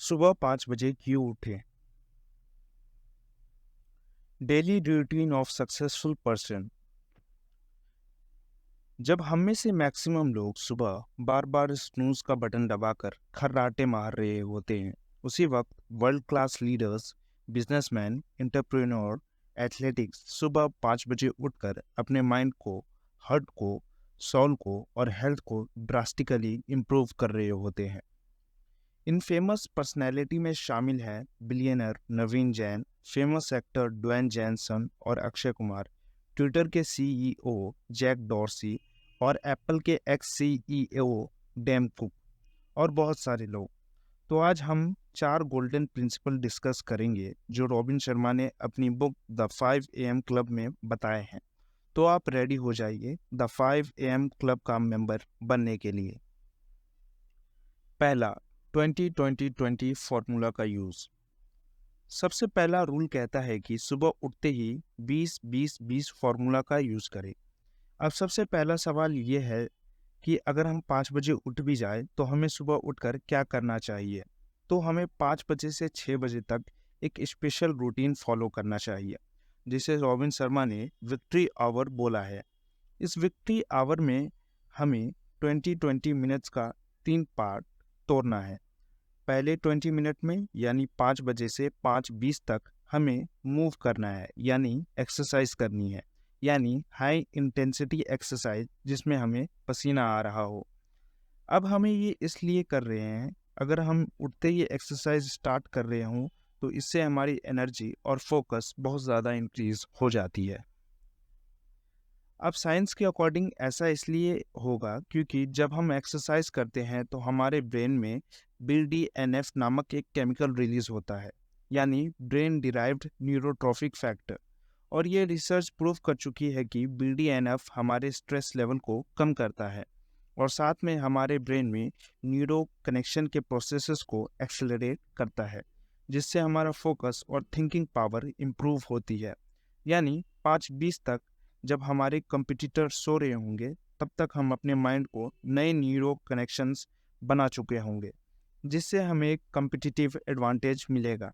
सुबह 5 बजे क्यों उठें? Daily routine of successful person. जब हम में से मैक्सिमम लोग सुबह बार बार स्नूज का बटन दबाकर खर्राटे मार रहे होते हैं, उसी वक्त world class leaders, businessman, entrepreneur, athletics सुबह 5 बजे उठकर अपने माइंड को, हार्ट को, सोल को और हेल्थ को ड्रास्टिकली इम्प्रूव कर रहे होते हैं। इन फेमस पर्सनैलिटी में शामिल हैं billionaire Naveen Jain, famous actor Dwayne Johnson और अक्षय कुमार, ट्विटर के सीईओ जैक डॉर्सी और एप्पल के एक्स सीईओ डैम कुक और बहुत सारे लोग। तो आज हम 4 गोल्डन प्रिंसिपल डिस्कस करेंगे जो रॉबिन शर्मा ने अपनी बुक द 5 AM क्लब में बताए हैं। तो आप रेडी हो जाइए द 5 AM क्लब का मेंबर बनने के लिए। पहला, 20-20-20 फॉर्मूला का यूज। सबसे पहला रूल कहता है कि सुबह उठते ही 20-20-20 फॉर्मूला का यूज करें। अब सबसे पहला सवाल ये है कि अगर हम 5 बजे उठ भी जाए तो हमें सुबह उठकर क्या करना चाहिए। तो हमें 5 बजे से 6 बजे तक एक स्पेशल रूटीन फॉलो करना चाहिए, जिसे रॉबिन शर्मा ने विक्ट्री आवर बोला है। इस विक्ट्री आवर में हमें 20-20 मिनट्स का 3 पार्ट तोड़ना है। पहले 20 मिनट में यानी 5 बजे से 5:20 तक हमें मूव करना है, यानी एक्सरसाइज करनी है, यानी हाई इंटेंसिटी एक्सरसाइज जिसमें हमें पसीना आ रहा हो। अब हमें ये इसलिए कर रहे हैं, अगर हम उठते ही एक्सरसाइज स्टार्ट कर रहे हों तो इससे हमारी एनर्जी और फोकस बहुत ज़्यादा इंक्रीज हो जाती है। अब साइंस के अकॉर्डिंग ऐसा इसलिए होगा क्योंकि जब हम एक्सरसाइज करते हैं तो हमारे ब्रेन में BDNF नामक एक केमिकल रिलीज होता है, यानी ब्रेन डिराइव्ड न्यूरोट्रॉफिक फैक्टर। और ये रिसर्च प्रूव कर चुकी है कि BDNF हमारे स्ट्रेस लेवल को कम करता है और साथ में हमारे ब्रेन में न्यूरो कनेक्शन के प्रोसेसेस को एक्सेलरेट करता है, जिससे हमारा फोकस और थिंकिंग पावर इम्प्रूव होती है। यानी 5:20 तक जब हमारे कंपटीटर सो रहे होंगे तब तक हम अपने माइंड को नए न्यूरो कनेक्शंस बना चुके होंगे, जिससे हमें एक कम्पिटिटिव एडवांटेज मिलेगा।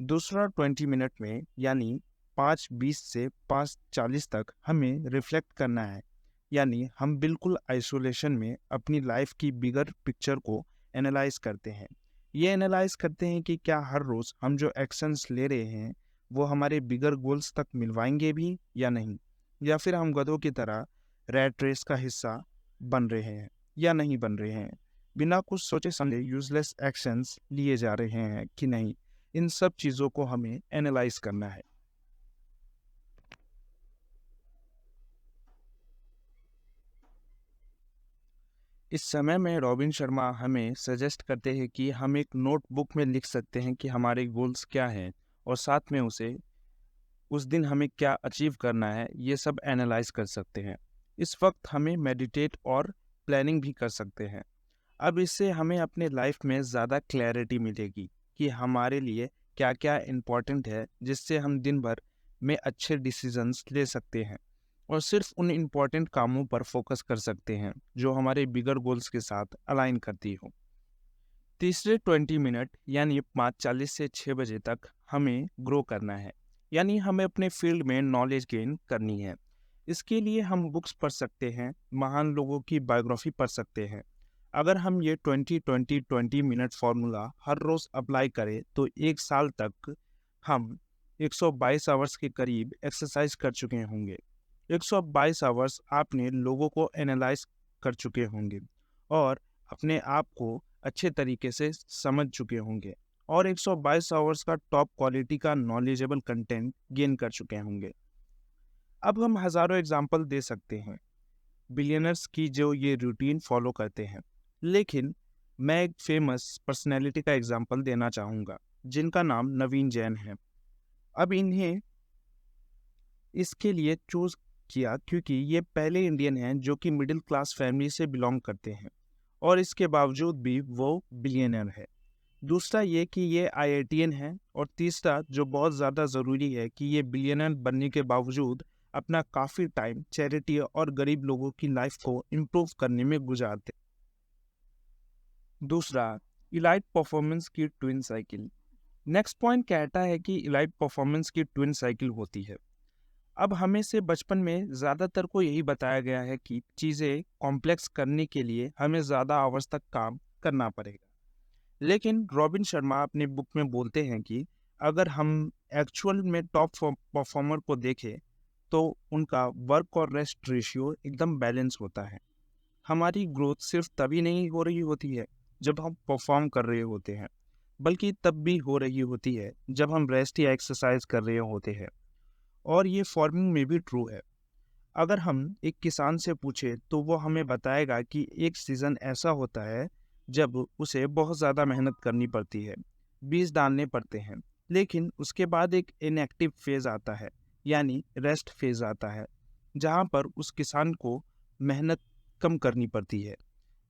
दूसरा, 20 मिनट में यानी 5:20 से 5:40 तक हमें रिफ्लेक्ट करना है, यानी हम बिल्कुल आइसोलेशन में अपनी लाइफ की बिगर पिक्चर को एनालाइज करते हैं। ये एनालाइज करते हैं कि क्या हर रोज़ हम जो एक्शंस ले रहे हैं वो हमारे बिगर गोल्स तक मिलवाएंगे भी या नहीं, या फिर हम गधों की तरह रैट रेस का हिस्सा बन रहे हैं या नहीं बन रहे हैं, बिना कुछ सोचे समझे यूजलेस एक्शंस लिए जा रहे हैं कि नहीं। इन सब चीज़ों को हमें एनालाइज करना है। इस समय में रॉबिन शर्मा हमें सजेस्ट करते हैं कि हम एक नोटबुक में लिख सकते हैं कि हमारे गोल्स क्या हैं और साथ में उसे उस दिन हमें क्या अचीव करना है, ये सब एनालाइज कर सकते हैं। इस वक्त हमें मेडिटेट और प्लानिंग भी कर सकते हैं। अब इससे हमें अपने लाइफ में ज़्यादा क्लैरिटी मिलेगी कि हमारे लिए क्या क्या इम्पोर्टेंट है, जिससे हम दिन भर में अच्छे डिसीजंस ले सकते हैं और सिर्फ उन इम्पोर्टेंट कामों पर फोकस कर सकते हैं जो हमारे बिगर गोल्स के साथ अलाइन करती हो। तीसरे 20 मिनट यानी 5:40 से 6 बजे तक हमें ग्रो करना है, यानी हमें अपने फील्ड में नॉलेज गेन करनी है। इसके लिए हम बुक्स पढ़ सकते हैं, महान लोगों की बायोग्राफी पढ़ सकते हैं। अगर हम ये 20-20-20 मिनट फार्मूला हर रोज़ अप्लाई करें तो 1 साल तक हम 122 आवर्स के करीब एक्सरसाइज कर चुके होंगे। 122 आवर्स आपने लोगों को एनालाइज कर चुके होंगे और अपने आप को अच्छे तरीके से समझ चुके होंगे और 122 आवर्स का टॉप क्वालिटी का नॉलेजेबल कंटेंट गेन कर चुके होंगे। अब हम हज़ारों एग्जाम्पल दे सकते हैं बिलियनर्स की जो ये रूटीन फॉलो करते हैं, लेकिन मैं एक फेमस पर्सनैलिटी का एग्जाम्पल देना चाहूँगा जिनका नाम नवीन जैन है। अब इन्हें इसके लिए चूज़ किया क्योंकि ये पहले इंडियन हैं जो कि मिडिल क्लास फैमिली से बिलोंग करते हैं और इसके बावजूद भी वो बिलियनर है। दूसरा ये कि ये IITian है और तीसरा जो बहुत ज़्यादा ज़रूरी है कि ये बिलियनर बनने के बावजूद अपना काफ़ी टाइम चैरिटी और गरीब लोगों की लाइफ को इम्प्रूव करने में गुजारते। दूसरा, इलाइट परफॉर्मेंस की ट्विन साइकिल। नेक्स्ट पॉइंट कहता है कि इलाइट परफॉर्मेंस की ट्विन साइकिल होती है। अब हमें से बचपन में ज़्यादातर को यही बताया गया है कि चीज़ें कॉम्प्लेक्स करने के लिए हमें ज़्यादा आवर्स तक काम करना पड़ेगा। लेकिन रॉबिन शर्मा अपने बुक में बोलते हैं कि अगर हम एक्चुअल में टॉप परफॉर्मर को देखें तो उनका वर्क और रेस्ट रेशियो एकदम बैलेंस होता है। हमारी ग्रोथ सिर्फ तभी नहीं हो रही होती है जब हम परफॉर्म कर रहे होते हैं, बल्कि तब भी हो रही होती है जब हम रेस्ट या एक्सरसाइज कर रहे होते हैं। और ये फार्मिंग में भी ट्रू है। अगर हम एक किसान से पूछे तो वो हमें बताएगा कि एक सीज़न ऐसा होता है जब उसे बहुत ज़्यादा मेहनत करनी पड़ती है, बीज डालने पड़ते हैं, लेकिन उसके बाद एक इनएक्टिव फेज़ आता है, यानी रेस्ट फेज़ आता है, जहाँ पर उस किसान को मेहनत कम करनी पड़ती है।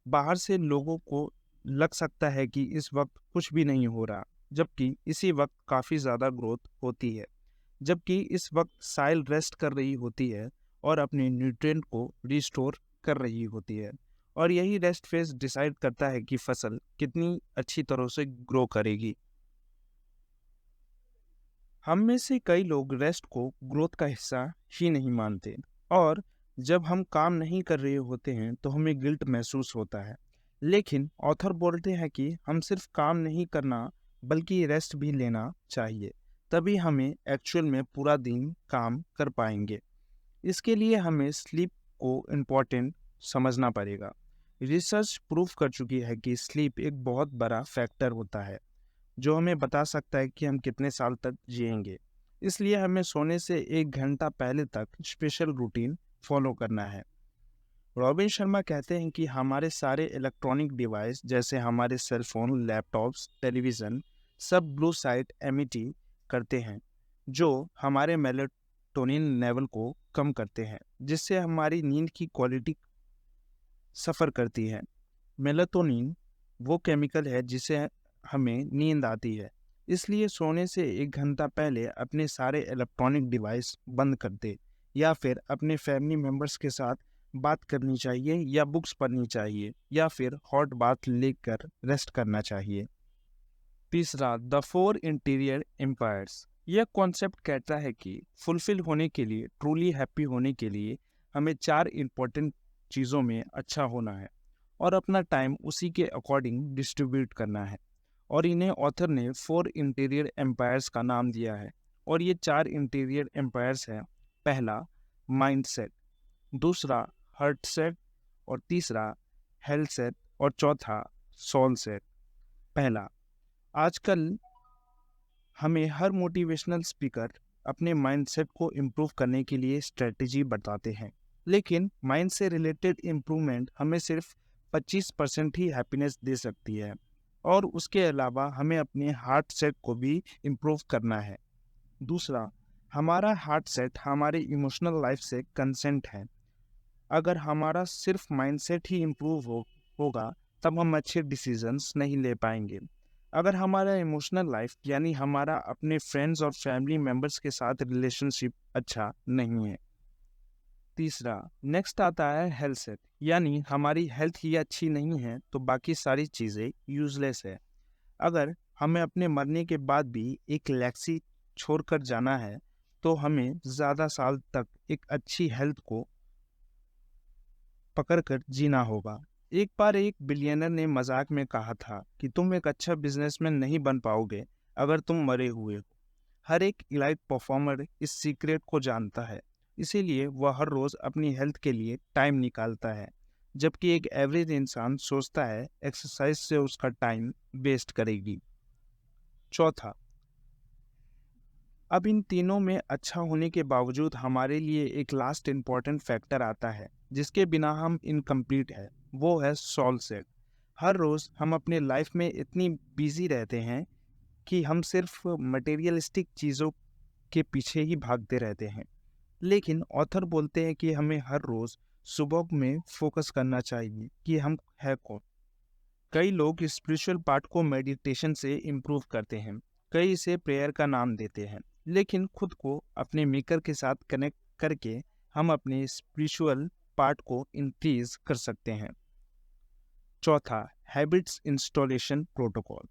बाहर से लोगों को लग सकता है कि इस वक्त कुछ भी नहीं हो रहा, जबकि इसी वक्त काफ़ी ज़्यादा ग्रोथ होती है। जबकि इस वक्त साइल रेस्ट कर रही होती है और अपने न्यूट्रिएंट को रिस्टोर कर रही होती है, और यही रेस्ट फेज डिसाइड करता है कि फसल कितनी अच्छी तरह से ग्रो करेगी। हम में से कई लोग रेस्ट को ग्रोथ का हिस्सा ही नहीं मानते, और जब हम काम नहीं कर रहे होते हैं तो हमें गिल्ट महसूस होता है। लेकिन ऑथर बोलते हैं कि हम सिर्फ काम नहीं करना बल्कि रेस्ट भी लेना चाहिए, तभी हमें एक्चुअल में पूरा दिन काम कर पाएंगे। इसके लिए हमें स्लीप को इम्पोर्टेंट समझना पड़ेगा। रिसर्च प्रूफ कर चुकी है कि स्लीप एक बहुत बड़ा फैक्टर होता है जो हमें बता सकता है कि हम कितने साल तक जिएंगे। इसलिए हमें सोने से 1 घंटा पहले तक स्पेशल रूटीन फॉलो करना है। रॉबिन शर्मा कहते हैं कि हमारे सारे इलेक्ट्रॉनिक डिवाइस जैसे हमारे सेल फोन, लैपटॉप्स, टेलीविज़न सब ब्लू साइट एमिटी करते हैं, जो हमारे मेलेटोनिन लेवल को कम करते हैं, जिससे हमारी नींद की क्वालिटी सफ़र करती है। मेलाटोनिन वो केमिकल है जिसे हमें नींद आती है। इसलिए सोने से 1 घंटा पहले अपने सारे इलेक्ट्रॉनिक डिवाइस बंद कर दे, या फिर अपने फैमिली मेम्बर्स के साथ बात करनी चाहिए, या बुक्स पढ़नी चाहिए, या फिर हॉट बाथ लेकर रेस्ट करना चाहिए। तीसरा, द 4 इंटीरियर एम्पायर्स। यह कॉन्सेप्ट कहता है कि फुलफिल होने के लिए, ट्रूली हैप्पी होने के लिए हमें 4 इंपॉर्टेंट चीज़ों में अच्छा होना है और अपना टाइम उसी के अकॉर्डिंग डिस्ट्रीब्यूट करना है। और इन्हें ऑथर ने 4 इंटीरियर एम्पायर्स का नाम दिया है। और ये 4 इंटीरियर एम्पायर्स हैं: पहला माइंड सेट, दूसरा हार्ट सेट, और तीसरा हेल्थ सेट, और चौथा सोल सेट। पहला, आजकल हमें हर मोटिवेशनल स्पीकर अपने माइंडसेट को इम्प्रूव करने के लिए स्ट्रेटजी बताते हैं, लेकिन माइंड से रिलेटेड इम्प्रूवमेंट हमें सिर्फ 25% ही हैप्पीनेस दे सकती है, और उसके अलावा हमें अपने हार्ट सेट को भी इम्प्रूव करना है। दूसरा, हमारा हार्ट सेट हमारे इमोशनल लाइफ से कंसेंट है। अगर हमारा सिर्फ माइंडसेट ही इम्प्रूव होगा तब हम अच्छे डिसीजंस नहीं ले पाएंगे। अगर हमारा इमोशनल लाइफ यानी हमारा अपने फ्रेंड्स और फैमिली मेम्बर्स के साथ रिलेशनशिप अच्छा नहीं है। तीसरा, नेक्स्ट आता है हेल्थ सेट, यानी हमारी हेल्थ ही अच्छी नहीं है तो बाकी सारी चीज़ें यूजलेस है। अगर हमें अपने मरने के बाद भी एक लेगेसी छोड़कर जाना है तो हमें ज़्यादा साल तक एक अच्छी हेल्थ को पकड़कर जीना होगा। एक बार एक बिलियनर ने मजाक में कहा था कि तुम एक अच्छा बिजनेसमैन नहीं बन पाओगे अगर तुम मरे हुए हो। हर एक इलाइट परफॉर्मर इस सीक्रेट को जानता है, इसीलिए वह हर रोज अपनी हेल्थ के लिए टाइम निकालता है, जबकि एक एवरेज इंसान सोचता है एक्सरसाइज से उसका टाइम वेस्ट करेगी। चौथा, अब इन तीनों में अच्छा होने के बावजूद हमारे लिए एक लास्ट इम्पॉर्टेंट फैक्टर आता है जिसके बिना हम इनकम्प्लीट है, वो है सोल सेट। हर रोज़ हम अपने लाइफ में इतनी बिजी रहते हैं कि हम सिर्फ मटेरियलिस्टिक चीज़ों के पीछे ही भागते रहते हैं। लेकिन ऑथर बोलते हैं कि हमें हर रोज़ सुबह में फोकस करना चाहिए कि हम है कौन। कई लोग स्पिरिचुअल पार्ट को मेडिटेशन से इम्प्रूव करते हैं, कई इसे प्रेयर का नाम देते हैं, लेकिन खुद को अपने मेकर के साथ कनेक्ट करके हम अपने स्पिरिचुअल पार्ट को इंक्रीज कर सकते हैं। चौथा, habits installation protocol.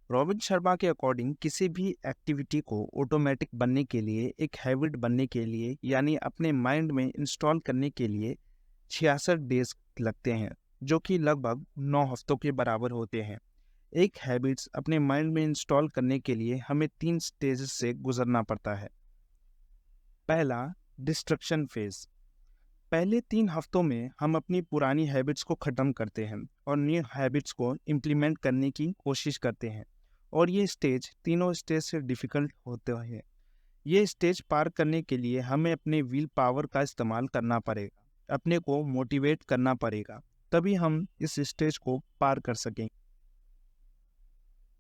Robin Sharma के अकॉर्डिंग किसी भी एक्टिविटी को ऑटोमेटिक बनने के लिए, एक हैबिट बनने के लिए, यानी अपने माइंड में इंस्टॉल करने के लिए 66 डेज लगते हैं, जो कि लगभग 9 हफ्तों के बराबर होते हैं। एक हैबिट्स अपने माइंड में इंस्टॉल करने के लिए हमें 3 स्टेजेस से गुजरना पड़ता है। पहला, डिस्ट्रक्शन फेज। पहले 3 हफ्तों में हम अपनी पुरानी हैबिट्स को ख़त्म करते हैं और न्यू हैबिट्स को इम्प्लीमेंट करने की कोशिश करते हैं, और ये स्टेज तीनों स्टेज से डिफ़िकल्ट होते हैं। ये स्टेज पार करने के लिए हमें अपने विल पावर का इस्तेमाल करना पड़ेगा, अपने को मोटिवेट करना पड़ेगा, तभी हम इस स्टेज को पार कर सकेंगे।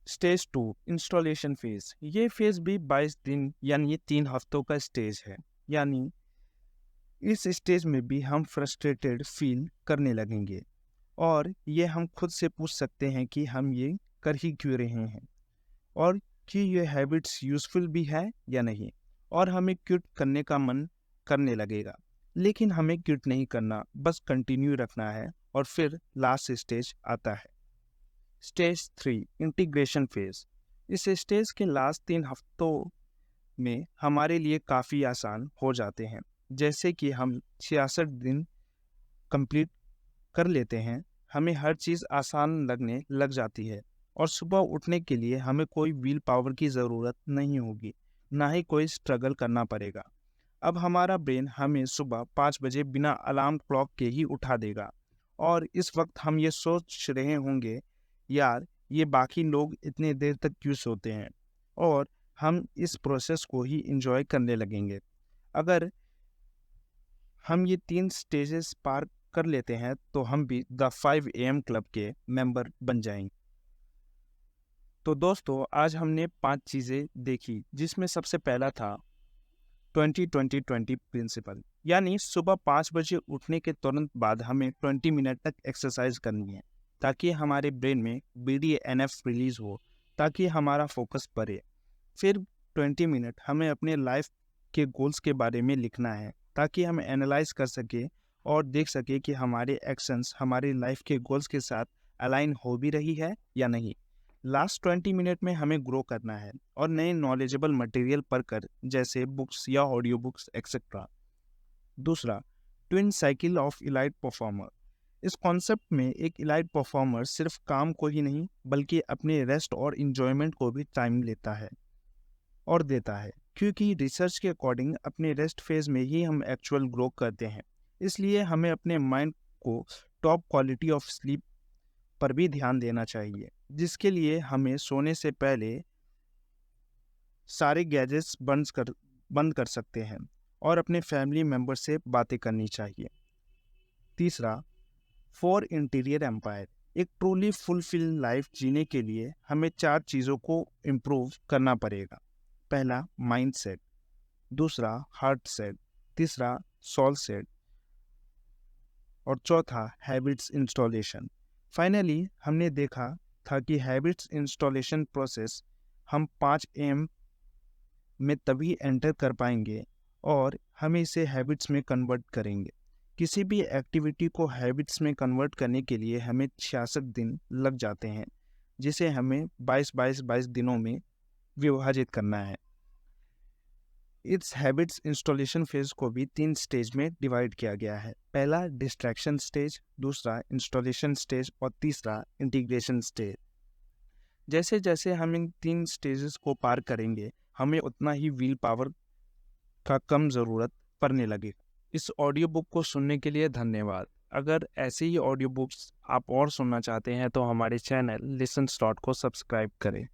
Stage 2, installation phase. ये फेज भी 22 दिन यानी 3 हफ्तों का स्टेज है। यानी इस स्टेज में भी हम फ्रस्ट्रेटेड फील करने लगेंगे, और ये हम खुद से पूछ सकते हैं कि हम ये कर ही क्यों रहे हैं, और कि ये हैबिट्स यूज़फुल भी है या नहीं, और हमें क्विट करने का मन करने लगेगा। लेकिन हमें क्विट नहीं करना, बस कंटिन्यू रखना है। और फिर लास्ट स्टेज आता है, स्टेज 3, इंटीग्रेशन फेज। इस स्टेज के लास्ट 3 हफ्तों में हमारे लिए काफ़ी आसान हो जाते हैं। जैसे कि हम 66 दिन कंप्लीट कर लेते हैं, हमें हर चीज़ आसान लगने लग जाती है, और सुबह उठने के लिए हमें कोई विल पावर की ज़रूरत नहीं होगी, ना ही कोई स्ट्रगल करना पड़ेगा। अब हमारा ब्रेन हमें सुबह 5 बजे बिना अलार्म क्लॉक के ही उठा देगा, और इस वक्त हम ये सोच रहे होंगे, यार ये बाकी लोग इतने देर तक क्यों सोते हैं, और हम इस प्रोसेस को ही इंजॉय करने लगेंगे। अगर हम ये 3 स्टेजेस पार कर लेते हैं तो हम भी द 5 AM क्लब के मेंबर बन जाएंगे। तो दोस्तों, आज हमने 5 चीज़ें देखी, जिसमें सबसे पहला था 20-20-20 प्रिंसिपल। यानी सुबह 5 बजे उठने के तुरंत बाद हमें 20 मिनट तक एक्सरसाइज करनी है, ताकि हमारे ब्रेन में BDNF रिलीज हो, ताकि हमारा फोकस बढ़े। फिर 20 मिनट हमें अपने लाइफ के गोल्स के बारे में लिखना है, ताकि हम एनालाइज कर सके और देख सके कि हमारे एक्शंस हमारी लाइफ के गोल्स के साथ अलाइन हो भी रही है या नहीं। लास्ट 20 मिनट में हमें ग्रो करना है और नए नॉलेजेबल मटेरियल पढ़कर, जैसे बुक्स या ऑडियो बुक्स एक्सेट्रा। दूसरा, twin cycle of elite performer. इस कॉन्सेप्ट में एक इलाइट परफॉर्मर सिर्फ काम को ही नहीं, बल्कि अपने रेस्ट और इंजॉयमेंट को भी टाइम लेता है और देता है, क्योंकि रिसर्च के अकॉर्डिंग अपने रेस्ट फेज में ही हम एक्चुअल ग्रो करते हैं। इसलिए हमें अपने माइंड को टॉप क्वालिटी ऑफ स्लीप पर भी ध्यान देना चाहिए, जिसके लिए हमें सोने से पहले सारे गैजेट्स बंद कर सकते हैं और अपने फैमिली मेम्बर से बातें करनी चाहिए। तीसरा, 4 इंटीरियर एम्पायर। एक ट्रूली फुलफिल लाइफ जीने के लिए हमें 4 चीज़ों को इम्प्रूव करना पड़ेगा। पहला, माइंड सेट। दूसरा, हार्ट सेट। तीसरा, सोल सेट। और चौथा, हैबिट्स इंस्टॉलेशन। फाइनली हमने देखा था कि हैबिट्स इंस्टॉलेशन प्रोसेस हम 5 AM में तभी एंटर कर पाएंगे और हम इसे हैबिट्स में कन्वर्ट करेंगे। किसी भी एक्टिविटी को हैबिट्स में कन्वर्ट करने के लिए हमें 66 दिन लग जाते हैं, जिसे हमें 22-22-22 दिनों में विभाजित करना है। इस हैबिट्स इंस्टॉलेशन फेज को भी 3 स्टेज में डिवाइड किया गया है। पहला, डिस्ट्रैक्शन स्टेज। दूसरा, इंस्टॉलेशन स्टेज। और तीसरा, इंटीग्रेशन स्टेज। जैसे जैसे हम इन 3 स्टेजेस को पार करेंगे, हमें उतना ही व्हील पावर का कम ज़रूरत पड़ने लगेगा। इस ऑडियो बुक को सुनने के लिए धन्यवाद। अगर ऐसे ही ऑडियो बुक्स आप और सुनना चाहते हैं तो हमारे चैनल लिसन्स को सब्सक्राइब करें।